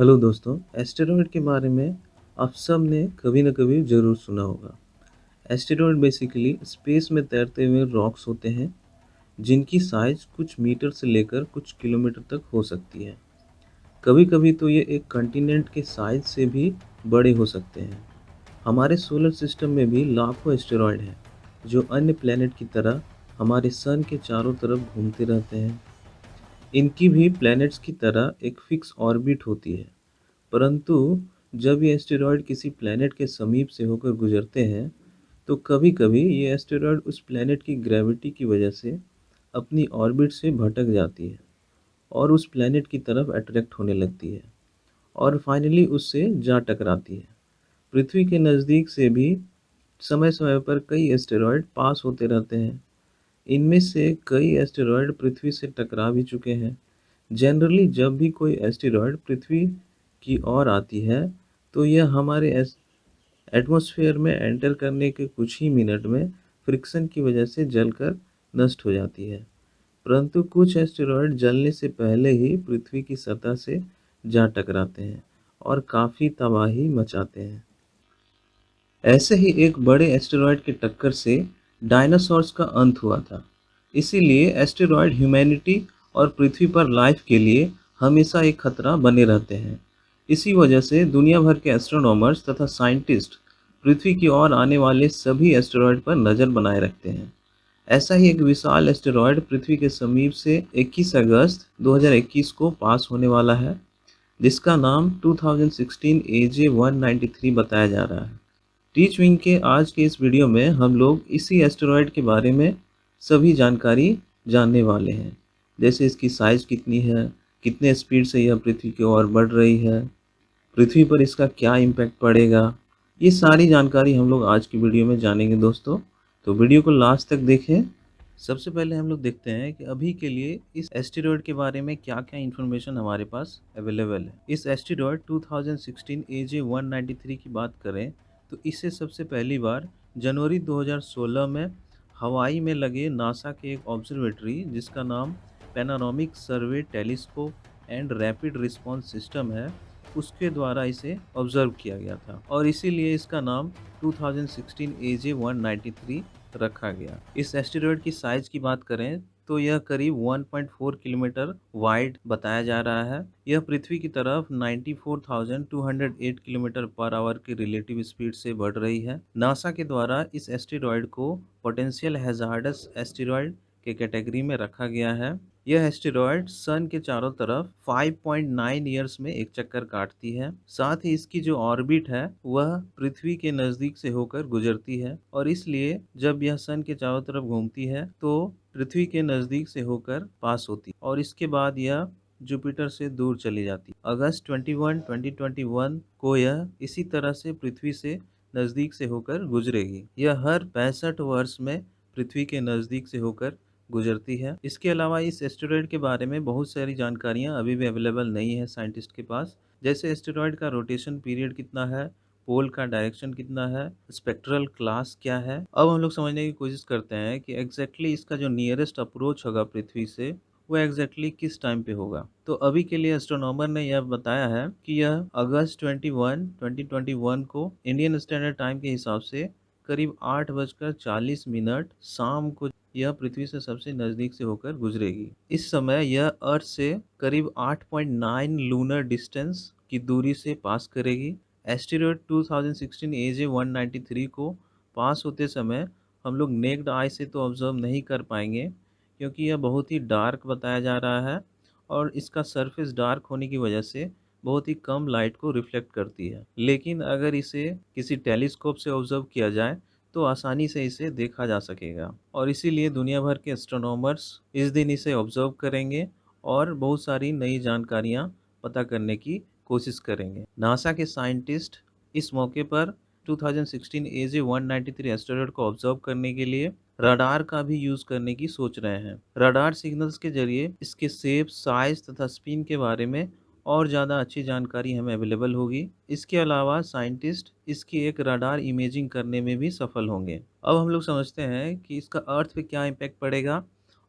Hello दोस्तों, asteroid के बारे में आप सब ने कभी न कभी ज़रूर सुना होगा। एस्टेरॉयड बेसिकली स्पेस में तैरते हुए रॉक्स होते हैं, जिनकी साइज़ कुछ मीटर से लेकर कुछ किलोमीटर तक हो सकती है। कभी-कभी तो ये एक कॉन्टिनेंट के साइज़ से भी बड़े हो सकते हैं। हमारे सोलर सिस्टम में भी लाखों एस्टेरॉयड हैं, जो अन्य प्लैनेट की तरह हमारे सन के चारों तरफ घूमते रहते हैं। इनकी भी प्लैनेट्स की तरह एक फिक्स ऑर्बिट होती है। परंतु जब ये एस्टेरॉयड किसी प्लैनेट के समीप से होकर गुजरते हैं, तो कभी-कभी ये एस्टेरॉयड उस प्लैनेट की ग्रेविटी की वजह से अपनी ऑर्बिट से भटक जाती है और उस प्लैनेट की तरफ अट्रैक्ट होने लगती है और फाइनली उससे जा टकराती है। पृथ्वी के नज़दीक से भी समय-समय पर कई एस्टेरॉयड पास होते रहते हैं। इनमें से कई एस्टेरॉयड पृथ्वी से टकरा भी चुके हैं। जनरली जब भी कोई एस्टेरॉयड पृथ्वी की ओर आती है, तो यह हमारे एटमॉस्फेयर में एंटर करने के कुछ ही मिनट में फ्रिक्शन की वजह से जलकर नष्ट हो जाती है। परंतु कुछ एस्टेरॉयड जलने से पहले ही पृथ्वी की सतह से जा टकराते हैं और काफ़ी तबाही मचाते हैं। ऐसे ही एक बड़े एस्टेरॉयड की टक्कर से डायनासोर्स का अंत हुआ था। इसीलिए एस्टेरॉयड ह्यूमैनिटी और पृथ्वी पर लाइफ के लिए हमेशा एक खतरा बने रहते हैं। इसी वजह से दुनिया भर के एस्ट्रोनॉमर्स तथा साइंटिस्ट पृथ्वी की ओर आने वाले सभी एस्टेरॉयड पर नज़र बनाए रखते हैं। ऐसा ही एक विशाल एस्टेरॉयड पृथ्वी के समीप से 21 अगस्त 2021 को पास होने वाला है, जिसका नाम 2016 AJ193 बताया जा रहा है। टीच विंग के आज के इस वीडियो में हम लोग इसी एस्टेरॉयड के बारे में सभी जानकारी जानने वाले हैं। जैसे इसकी साइज़ कितनी है, कितने स्पीड से यह पृथ्वी की ओर बढ़ रही है, पृथ्वी पर इसका क्या इम्पैक्ट पड़ेगा। ये सारी जानकारी हम लोग आज की वीडियो में जानेंगे दोस्तों, तो वीडियो को लास्ट तक देखें। सबसे पहले हम लोग देखते हैं कि अभी के लिए इस एस्टेरॉयड के बारे में क्या-क्या इन्फॉर्मेशन हमारे पास अवेलेबल है। इस एस्टेरॉयड 2016 AJ193 की बात करें, तो इसे सबसे पहली बार जनवरी 2016 में हवाई में लगे नासा के एक ऑब्जर्वेटरी जिसका नाम panoramic survey telescope and rapid response system है, उसके द्वारा इसे ऑब्जर्व किया गया था और इसीलिए इसका नाम 2016 AJ193 रखा गया। इस एस्टेरॉयड की साइज़ की बात करें तो यह करीब 1.4 किलोमीटर वाइड बताया जा रहा है। यह पृथ्वी की तरफ 94,208 किलोमीटर पर आवर की रिलेटिव स्पीड से बढ़ रही है। नासा के द्वारा इस एस्टेरॉयड को पोटेंशियल हैजार्डस एस्टेरॉयड के कैटेगरी में रखा गया है। यह एस्टेरॉयड सन के चारों तरफ 5.9 ईयर्स में एक चक्कर काटती है। साथ ही इसकी जो ऑर्बिट है वह पृथ्वी के नज़दीक से होकर गुजरती है और इसलिए जब यह सन के चारों तरफ घूमती है तो पृथ्वी के नज़दीक से होकर पास होती है और इसके बाद यह जुपिटर से दूर चली जाती है। अगस्त 21, 2021 को यह इसी तरह से पृथ्वी से नज़दीक से होकर गुजरेगी। यह हर 65 वर्ष में पृथ्वी के नज़दीक से होकर गुजरती है। इसके अलावा इस एस्टेरॉयड के बारे में बहुत सारी जानकारियाँ अभी भी अवेलेबल नहीं है साइंटिस्ट के पास। जैसे एस्टेरॉयड का रोटेशन पीरियड कितना है, पोल का डायरेक्शन कितना है, स्पेक्ट्रल क्लास क्या है। अब हम लोग समझने की कोशिश करते हैं कि एग्जैक्टली इसका जो नियरेस्ट अप्रोच होगा पृथ्वी से वो एग्जैक्टली किस टाइम पे होगा। तो अभी के लिए एस्ट्रोनॉमर ने यह बताया है कि यह अगस्त 21, 2021 को इंडियन स्टैंडर्ड टाइम के हिसाब से करीब 8:40 शाम को यह पृथ्वी से सबसे नज़दीक से होकर गुजरेगी। इस समय यह अर्थ से करीब 8.9 लूनर डिस्टेंस की दूरी से पास करेगी। एस्टेरॉयड 2016 AJ193 को पास होते समय हम लोग नेक्ड आई से तो ऑब्जर्व नहीं कर पाएंगे क्योंकि यह बहुत ही डार्क बताया जा रहा है और इसका सरफेस डार्क होने की वजह से बहुत ही कम लाइट को रिफ्लेक्ट करती है। लेकिन अगर इसे किसी टेलीस्कोप से ऑब्जर्व किया जाए तो आसानी से इसे देखा जा सकेगा और इसीलिए दुनिया भर के एस्ट्रोनॉमर्स इस दिन इसे ऑब्जर्व करेंगे और बहुत सारी नई जानकारियाँ पता करने की कोशिश करेंगे। नासा के साइंटिस्ट इस मौके पर 2016 AJ193 एस्टेरॉयड को ऑब्जर्व करने के लिए रडार का भी यूज़ करने की सोच रहे हैं। रडार सिग्नल्स के जरिए इसके शेप, साइज तथा स्पिन के बारे में और ज़्यादा अच्छी जानकारी हमें अवेलेबल होगी। इसके अलावा साइंटिस्ट इसकी एक रडार इमेजिंग करने में भी सफल होंगे। अब हम लोग समझते हैं कि इसका अर्थ पे क्या इम्पैक्ट पड़ेगा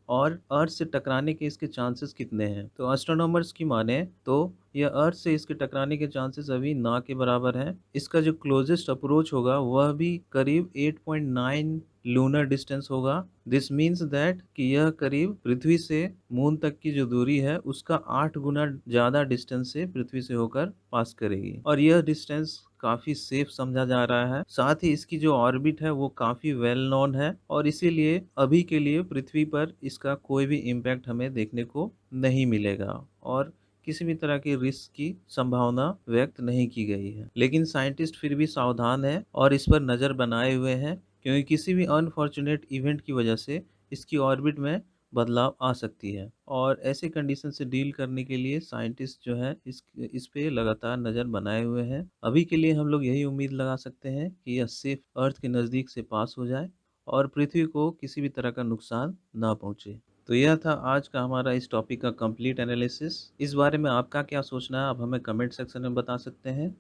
और अर्थ से टकराने के इसके चांसेस कितने हैं। तो एस्ट्रोनॉमर्स की माने तो यह अर्थ से इसके टकराने के चांसेस अभी ना के बराबर हैं। इसका जो क्लोजेस्ट अप्रोच होगा वह भी करीब 8.9 लूनर डिस्टेंस होगा। दिस मीन्स दैट कि यह करीब पृथ्वी से मून तक की जो दूरी है उसका 8 गुना ज़्यादा डिस्टेंस से पृथ्वी से होकर पास करेगी, और यह डिस्टेंस काफ़ी सेफ समझा जा रहा है। साथ ही इसकी जो ऑर्बिट है वो काफ़ी वेल नोन है, और इसीलिए अभी के लिए पृथ्वी पर इसका कोई भी इम्पैक्ट हमें देखने को नहीं मिलेगा, और किसी भी तरह की रिस्क की संभावना व्यक्त नहीं की गई है। लेकिन साइंटिस्ट फिर भी सावधान है और इस पर नज़र बनाए हुए हैं, क्योंकि किसी भी अनफॉर्चुनेट इवेंट की वजह से इसकी ऑर्बिट में बदलाव आ सकती है, और ऐसे कंडीशन से डील करने के लिए साइंटिस्ट जो है इस पे लगातार नज़र बनाए हुए हैं। अभी के लिए हम लोग यही उम्मीद लगा सकते हैं कि यह सेफ अर्थ के नज़दीक से पास हो जाए और पृथ्वी को किसी भी तरह का नुकसान ना पहुंचे। तो यह था आज का हमारा इस टॉपिक का कंप्लीट एनालिसिस। इस बारे में आपका क्या सोचना है, आप हमें कमेंट सेक्शन में बता सकते हैं।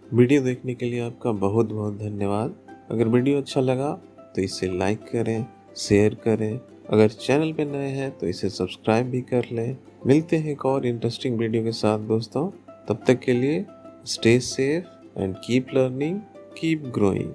वीडियो देखने के लिए आपका बहुत बहुत धन्यवाद। अगर वीडियो अच्छा लगा तो इसे लाइक करें, शेयर करें। अगर चैनल पे नए हैं तो इसे सब्सक्राइब भी कर लें। मिलते हैं एक और इंटरेस्टिंग वीडियो के साथ दोस्तों। तब तक के लिए stay safe and keep learning, keep growing.